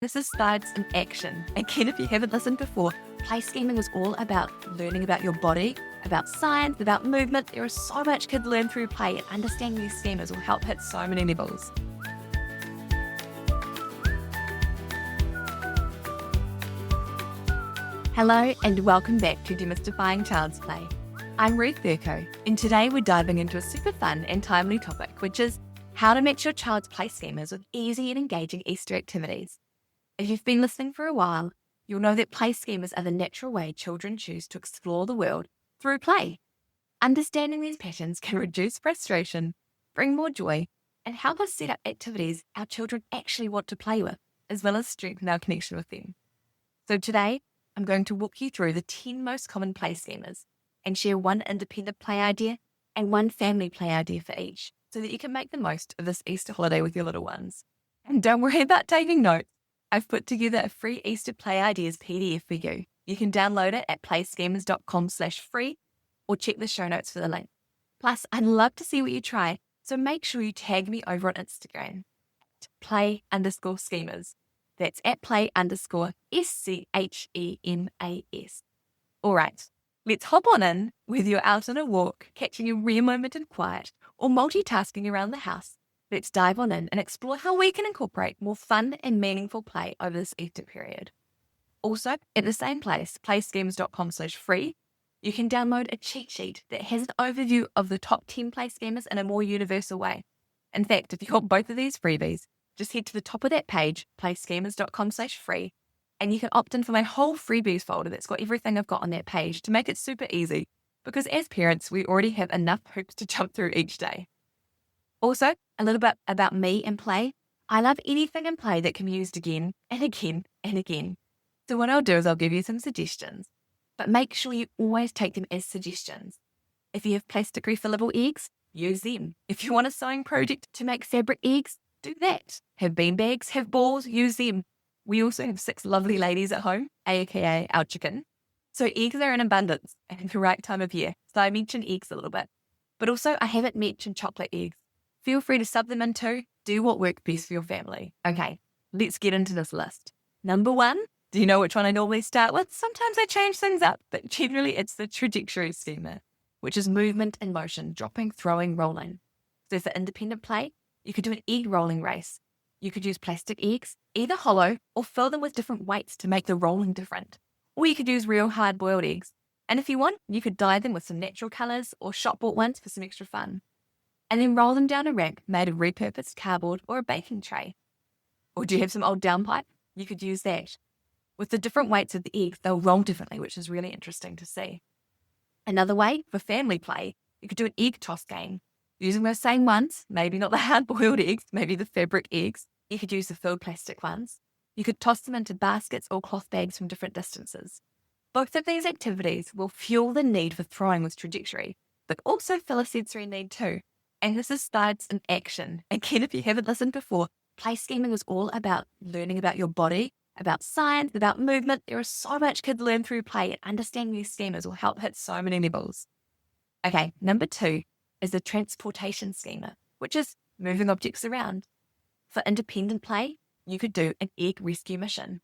This is Science in Action. Again, if you haven't listened before, play scheming is all about learning about your body, about science, about movement. There is so much kids learn through play, and understanding these schemas will help hit so many levels. Hello and welcome back to Demystifying Child's Play. I'm Ruth Burko, and today we're diving into a super fun and timely topic, which is how to mix your child's play schemas with easy and engaging Easter activities. If you've been listening for a while, you'll know that play schemas are the natural way children choose to explore the world through play. Understanding these patterns can reduce frustration, bring more joy, and help us set up activities our children actually want to play with, as well as strengthen our connection with them. So today, I'm going to walk you through the 10 most common play schemas and share one independent play idea and one family play idea for each, so that you can make the most of this Easter holiday with your little ones. And don't worry about taking notes. I've put together a free Easter Play Ideas PDF for you. You can download it at playschemas.com/free or check the show notes for the link. Plus, I'd love to see what you try, so make sure you tag me over on Instagram at play_schemas. That's at play_schemas. All right, let's hop on in, whether you're out on a walk, catching a rare moment in quiet, or multitasking around the house. Let's dive on in and explore how we can incorporate more fun and meaningful play over this Easter period. Also, at the same place, playschemas.com/free, you can download a cheat sheet that has an overview of the top 10 play schemas in a more universal way. In fact, if you want both of these freebies, just head to the top of that page, playschemas.com/free, and you can opt in for my whole freebies folder that's got everything I've got on that page to make it super easy, because as parents, we already have enough hoops to jump through each day. Also, a little bit about me and play. I love anything in play that can be used again and again and again. So what I'll do is I'll give you some suggestions, but make sure you always take them as suggestions. If you have plastic refillable eggs, use them. If you want a sewing project to make fabric eggs, do that. Have bean bags, have balls, use them. We also have 6 lovely ladies at home, aka our chicken. So eggs are in abundance and at the right time of year. So I mentioned eggs a little bit, but also I haven't mentioned chocolate eggs. Feel free to sub them in too. Do what works best for your family. Okay, let's get into this list. Number 1, do you know which one I normally start with? Sometimes I change things up, but generally it's the trajectory schema, which is movement and motion, dropping, throwing, rolling. So for independent play, you could do an egg rolling race. You could use plastic eggs, either hollow or fill them with different weights to make the rolling different. Or you could use real hard-boiled eggs. And if you want, you could dye them with some natural colours or shop-bought ones for some extra fun. And then roll them down a rack made of repurposed cardboard or a baking tray. Or do you have some old downpipe? You could use that. With the different weights of the eggs, they'll roll differently, which is really interesting to see. Another way, for family play, you could do an egg toss game. Using those same ones, maybe not the hard-boiled eggs, maybe the fabric eggs. You could use the filled plastic ones. You could toss them into baskets or cloth bags from different distances. Both of these activities will fuel the need for throwing with trajectory, but also fill a sensory need too. And this is Science in Action. Again, if you haven't listened before, play scheming is all about learning about your body, about science, about movement. There is so much kids learn through play, and understanding these schemas will help hit so many levels. Okay, number 2 is the transportation schema, which is moving objects around. For independent play, you could do an egg rescue mission.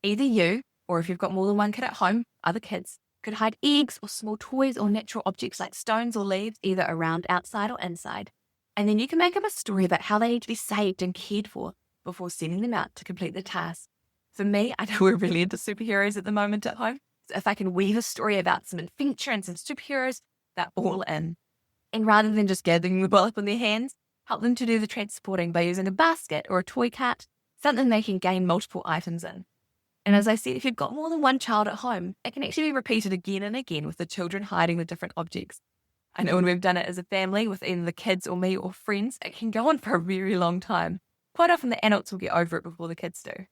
Either you, or if you've got more than one kid at home, other kids, could hide eggs or small toys or natural objects like stones or leaves, either around, outside, or inside. And then you can make up a story about how they need to be saved and cared for before sending them out to complete the task. For me, I know we're really into superheroes at the moment at home. So if I can weave a story about some adventure and some superheroes, they're all in. And rather than just gathering them all up in their hands, help them to do the transporting by using a basket or a toy cart, something they can gain multiple items in. And as I said, if you've got more than one child at home, it can actually be repeated again and again with the children hiding the different objects. I know when we've done it as a family with either the kids or me or friends, it can go on for a very long time. Quite often the adults will get over it before the kids do.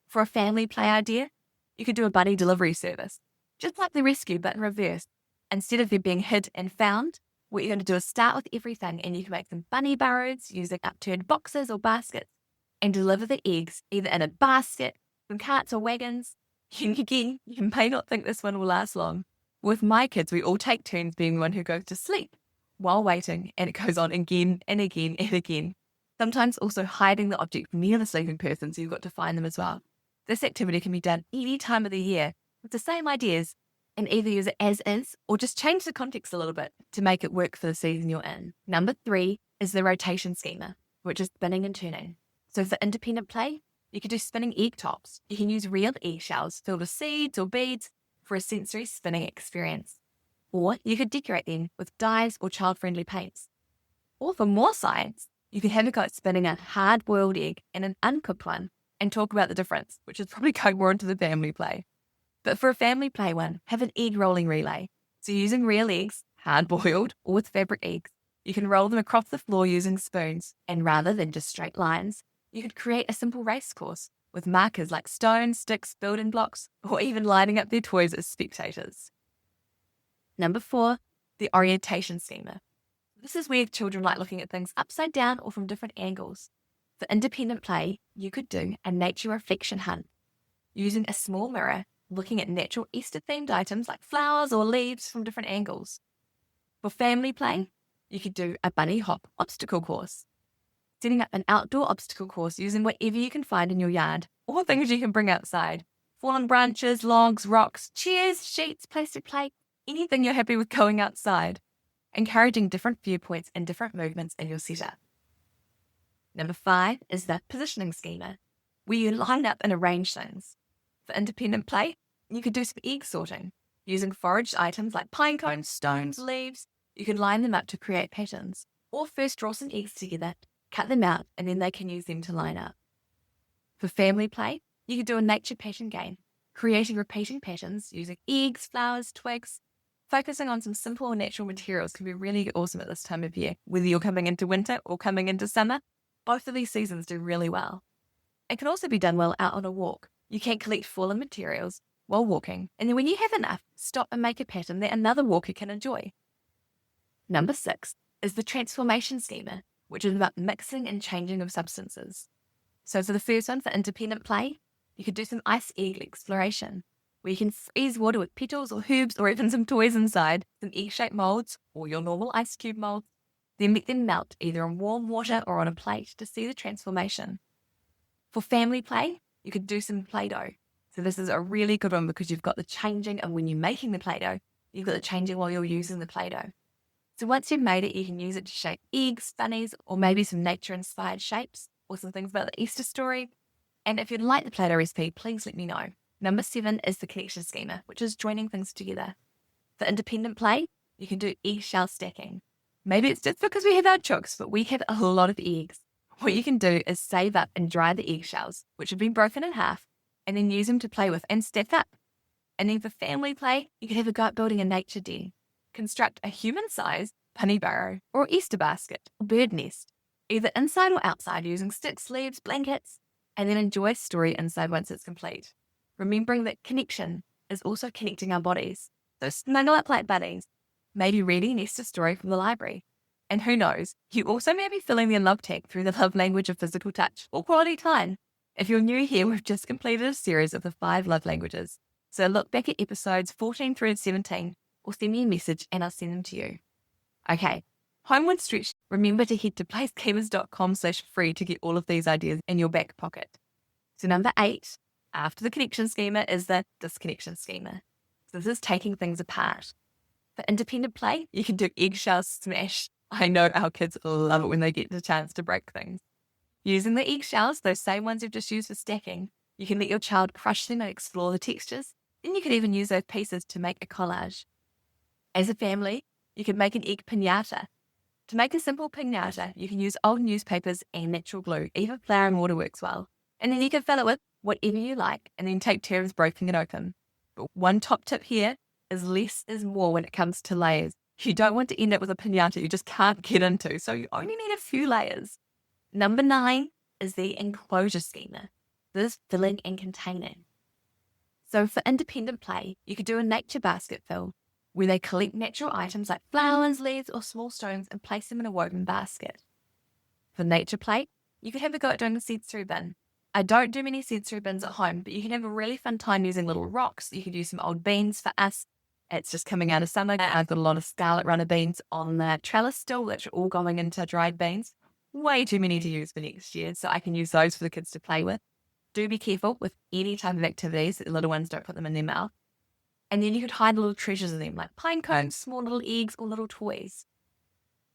For a family play idea, you could do a buddy delivery service, just like the rescue but in reverse. Instead of them being hid and found, what you're going to do is start with everything, and you can make some bunny burrows using upturned boxes or baskets and deliver the eggs either in a basket, from carts or wagons. And again, you may not think this one will last long. With my kids, we all take turns being the one who goes to sleep while waiting, and it goes on again and again and again. Sometimes also hiding the object near the sleeping person so you've got to find them as well. This activity can be done any time of the year with the same ideas and either use it as is or just change the context a little bit to make it work for the season you're in. Number 3 is the rotation schema, which is spinning and turning. So for independent play, you can do spinning egg tops. You can use real eggshells filled with seeds or beads for a sensory spinning experience. Or you could decorate them with dyes or child-friendly paints. Or for more science, you can have a go at spinning a hard-boiled egg and an uncooked one and talk about the difference, which is probably going more into the family play. But for a family play one, have an egg rolling relay. So using real eggs, hard-boiled or with fabric eggs, you can roll them across the floor using spoons, and rather than just straight lines, you could create a simple race course with markers like stones, sticks, building blocks, or even lining up their toys as spectators. Number 4, the orientation schema. This is where children like looking at things upside down or from different angles. For independent play, you could do a nature reflection hunt, using a small mirror, looking at natural Easter-themed items like flowers or leaves from different angles. For family play, you could do a bunny hop obstacle course, setting up an outdoor obstacle course using whatever you can find in your yard or things you can bring outside. Fallen branches, logs, rocks, chairs, sheets, plastic plate, anything you're happy with going outside. Encouraging different viewpoints and different movements in your setup. Number 5 is the positioning schema, where you line up and arrange things. For independent play, you could do some egg sorting. Using foraged items like pine cones, stones, leaves, you can line them up to create patterns. Or first draw some eggs together, cut them out, and then they can use them to line up. For family play, you could do a nature pattern game, creating repeating patterns using eggs, flowers, twigs. Focusing on some simple and natural materials can be really awesome at this time of year. Whether you're coming into winter or coming into summer, both of these seasons do really well. It can also be done well out on a walk. You can collect fallen materials while walking, and then when you have enough, stop and make a pattern that another walker can enjoy. Number 6 is the transformation schema, which is about mixing and changing of substances. So for the first one, for independent play, you could do some ice egg exploration, where you can freeze water with petals or herbs or even some toys inside, some egg-shaped molds or your normal ice cube molds, then let them melt either in warm water or on a plate to see the transformation. For family play, you could do some Play-Doh. So this is a really good one because you've got the changing of when you're making the Play-Doh, you've got the changing while you're using the Play-Doh. So once you've made it, you can use it to shape eggs, bunnies, or maybe some nature-inspired shapes or some things about the Easter story. And if you'd like the Play-Doh recipe, please let me know. Number 7 is the connection schema, which is joining things together. For independent play, you can do eggshell stacking. Maybe it's just because we have our chooks, but we have a lot of eggs. What you can do is save up and dry the eggshells, which have been broken in half, and then use them to play with and stack up. And then for family play, you can have a go at building a nature den. Construct a human-sized bunny burrow or Easter basket or bird nest, either inside or outside using sticks, leaves, blankets, and then enjoy story inside once it's complete. Remembering that connection is also connecting our bodies. So snuggle up like buddies, maybe reading an Easter story from the library. And who knows, you also may be filling the love tank through the love language of physical touch or quality time. If you're new here, we've just completed a series of the 5 love languages. So look back at episodes 14 through 17 or send me a message and I'll send them to you. Okay, homeward stretch. Remember to head to playschemas.com/free to get all of these ideas in your back pocket. So number 8, after the connection schema, is the disconnection schema. So this is taking things apart. For independent play, you can do eggshell smash. I know our kids love it when they get the chance to break things. Using the eggshells, those same ones you've just used for stacking, you can let your child crush them and explore the textures. Then you could even use those pieces to make a collage. As a family, you could make an egg piñata. To make a simple piñata, you can use old newspapers and natural glue. Even flour and water works well. And then you can fill it with whatever you like and then take turns breaking it open. But one top tip here is less is more when it comes to layers. You don't want to end up with a piñata you just can't get into, so you only need a few layers. Number 9 is the enclosure schema. This is filling and containing. So for independent play, you could do a nature basket fill, where they collect natural items like flowers, leaves, or small stones and place them in a woven basket. For nature play, you could have a go at doing a sensory bin. I don't do many sensory bins at home, but you can have a really fun time using little rocks. You could use some old beans. For us, it's just coming out of summer. I've got a lot of scarlet runner beans on the trellis still, which are all going into dried beans. way too many to use for next year, so I can use those for the kids to play with. Do be careful with any type of activities that the little ones don't put them in their mouth. And then you could hide little treasures in them, like pine cones, small little eggs, or little toys.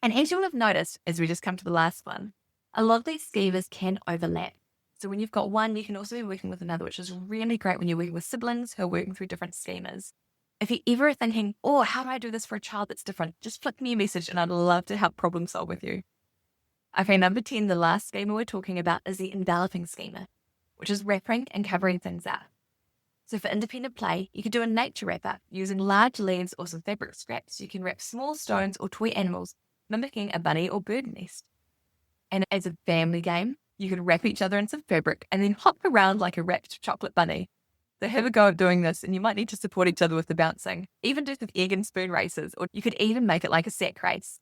And as you will have noticed, as we just come to the last one, a lot of these schemas can overlap. So when you've got one, you can also be working with another, which is really great when you're working with siblings who are working through different schemas. If you ever are thinking, oh, how do I do this for a child that's different? Just flick me a message and I'd love to help problem solve with you. Okay, number 10, the last schema we're talking about is the enveloping schema, which is wrapping and covering things up. So for independent play, you could do a nature wrapper using large leaves or some fabric scraps. You can wrap small stones or toy animals, mimicking a bunny or bird nest. And as a family game, you could wrap each other in some fabric and then hop around like a wrapped chocolate bunny. So have a go at doing this, and you might need to support each other with the bouncing. Even do some egg and spoon races, or you could even make it like a sack race.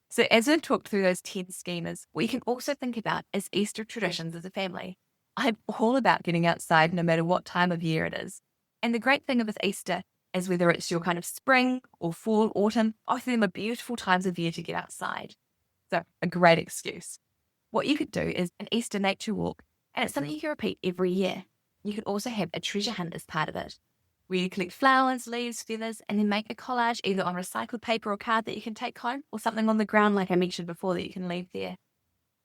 So as we've talked through those 10 schemas, what you can also think about is Easter traditions as a family. I'm all about getting outside no matter what time of year it is. And the great thing with Easter is whether it's your kind of spring or fall, autumn, both of them are beautiful times of year to get outside. So a great excuse. What you could do is an Easter nature walk, and it's something you can repeat every year. You could also have a treasure hunt as part of it, where you collect flowers, leaves, feathers, and then make a collage either on recycled paper or card that you can take home, or something on the ground like I mentioned before that you can leave there.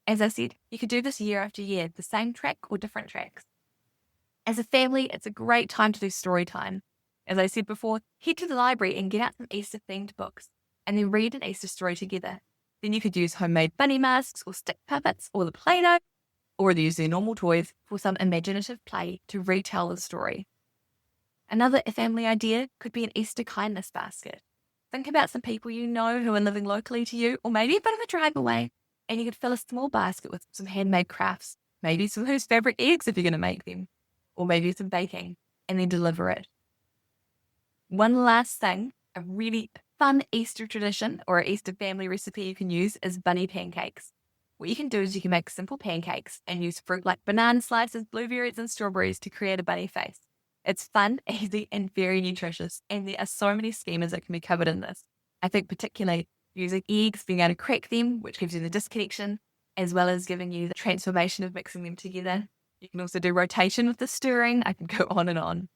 As I said, you could do this year after year, the same track or different tracks. As a family, it's a great time to do story time. As I said before, head to the library and get out some Easter-themed books, and then read an Easter story together. Then you could use homemade bunny masks or stick puppets or the Play-Doh, or use their normal toys for some imaginative play to retell the story. Another family idea could be an Easter kindness basket. Think about some people you know who are living locally to you, or maybe a bit of a drive away, and you could fill a small basket with some handmade crafts, maybe some loose fabric eggs if you're going to make them, or maybe some baking, and then deliver it. One last thing, a really fun Easter tradition or an Easter family recipe you can use is bunny pancakes. What you can do is you can make simple pancakes and use fruit like banana slices, blueberries, and strawberries to create a bunny face. It's fun, easy, and very nutritious, and there are so many schemas that can be covered in this. I think particularly using eggs, being able to crack them, which gives you the disconnection, as well as giving you the transformation of mixing them together. You can also do rotation with the stirring. I can go on and on.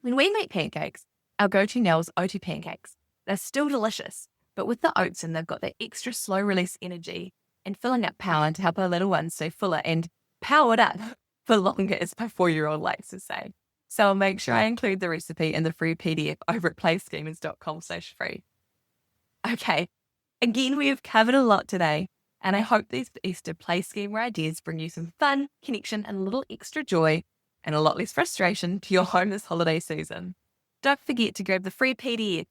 When we make pancakes, our go-to now is oat pancakes. They're still delicious, but with the oats in, they've got that extra slow release energy and filling up power to help our little ones stay fuller and powered up for longer, as my 4-year-old likes to say. So I'll make sure I include the recipe in the free PDF over at playschemas.com/free. Okay, again, we have covered a lot today, and I hope these Easter play schema ideas bring you some fun, connection, and a little extra joy, and a lot less frustration to your home this holiday season. Don't forget to grab the free PDF,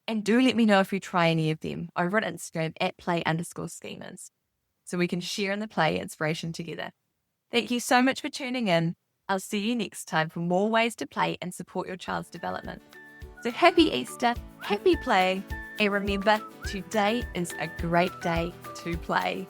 and do let me know if you try any of them over at Instagram at play_schemas, so we can share in the play inspiration together. Thank you so much for tuning in. I'll see you next time for more ways to play and support your child's development. So happy Easter, happy playing, and remember, today is a great day to play.